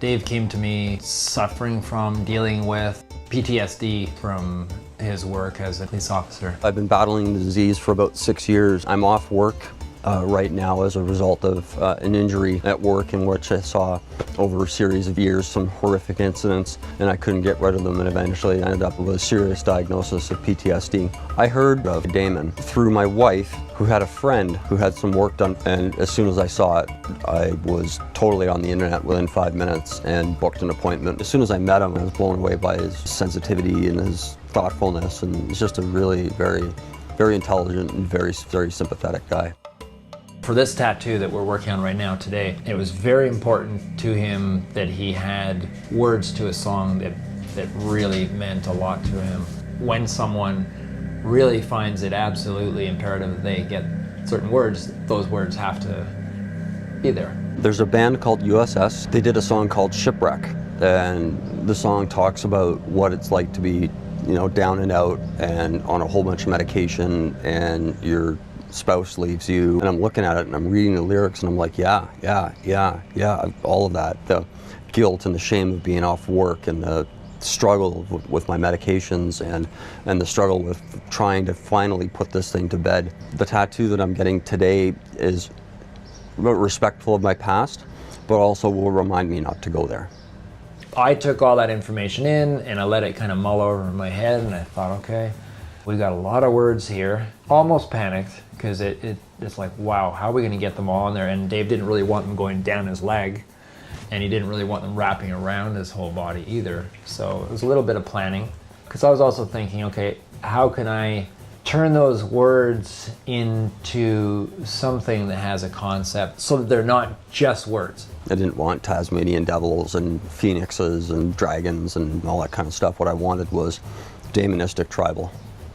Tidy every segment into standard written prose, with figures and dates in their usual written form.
Dave came to me suffering from dealing with PTSD from his work as a police officer. I've been battling the disease for about 6 years. I'm off work right now as a result of an injury at work in which I saw over a series of years some horrific incidents, and I couldn't get rid of them, and eventually I ended up with a serious diagnosis of PTSD. I heard of Damon through my wife, who had a friend who had some work done, and as soon as I saw it, I was totally on the internet within 5 minutes and booked an appointment. As soon as I met him, I was blown away by his sensitivity and his thoughtfulness, and he's just a really very intelligent and very sympathetic guy. For this tattoo that we're working on right now today, it was very important to him that he had words to a song that really meant a lot to him. When someone really finds it absolutely imperative that they get certain words, those words have to be there. There's a band called USS. They did a song called Shipwreck, and the song talks about what it's like to be, down and out and on a whole bunch of medication, and your spouse leaves you. And I'm looking at it and I'm reading the lyrics and I'm like, yeah, all of that. The guilt and the shame of being off work, and the struggle with my medications, and the struggle with trying to finally put this thing to bed. The tattoo that I'm getting today is respectful of my past, but also will remind me not to go there. I took all that information in and I let it kind of mull over in my head, and I thought, okay, we got a lot of words here. Almost panicked, because it's like, wow, how are we gonna get them all in there? And Dave didn't really want them going down his leg, and he didn't really want them wrapping around his whole body either. So it was a little bit of planning, because I was also thinking, okay, how can I turn those words into something that has a concept so that they're not just words? I didn't want Tasmanian devils and phoenixes and dragons and all that kind of stuff. What I wanted was Damonistic tribal.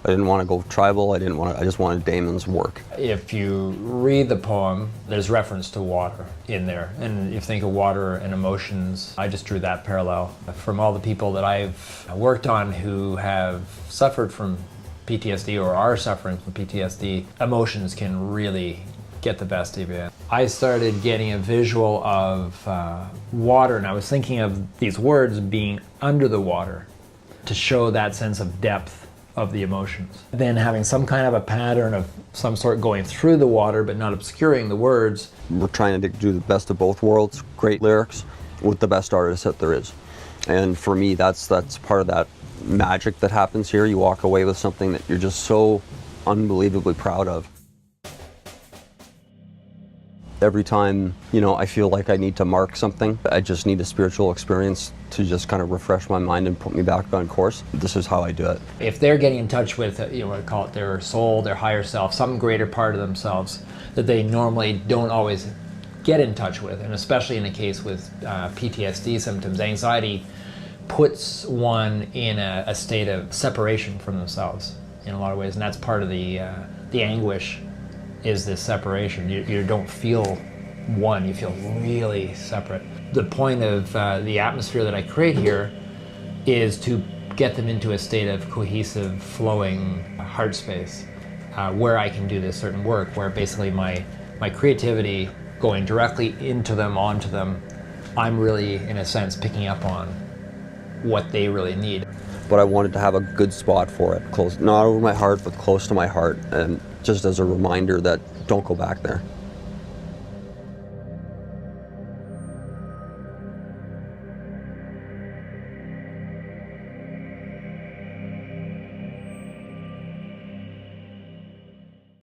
I didn't want to go tribal, I just wanted Damon's work. If you read the poem, there's reference to water in there. And if you think of water and emotions, I just drew that parallel. From all the people that I've worked on who have suffered from PTSD or are suffering from PTSD, emotions can really get the best of you. I started getting a visual of water, and I was thinking of these words being under the water to show that sense of depth of the emotions. Then having some kind of a pattern of some sort going through the water but not obscuring the words. We're trying to do the best of both worlds, great lyrics with the best artists that there is. And for me, that's part of that magic that happens here. You walk away with something that you're just so unbelievably proud of. Every time, I feel like I need to mark something, I just need a spiritual experience to just kind of refresh my mind and put me back on course. This is how I do it. If they're getting in touch with, I call it their soul, their higher self, some greater part of themselves that they normally don't always get in touch with, and especially in a case with PTSD symptoms, anxiety puts one in a state of separation from themselves in a lot of ways, and that's part of the anguish. Is this separation. You don't feel one, you feel really separate. The point of the atmosphere that I create here is to get them into a state of cohesive, flowing heart space where I can do this certain work, where basically my creativity going directly into them, onto them, I'm really, in a sense, picking up on what they really need. But I wanted to have a good spot for it, close, not over my heart, but close to my heart, and just as a reminder that don't go back there.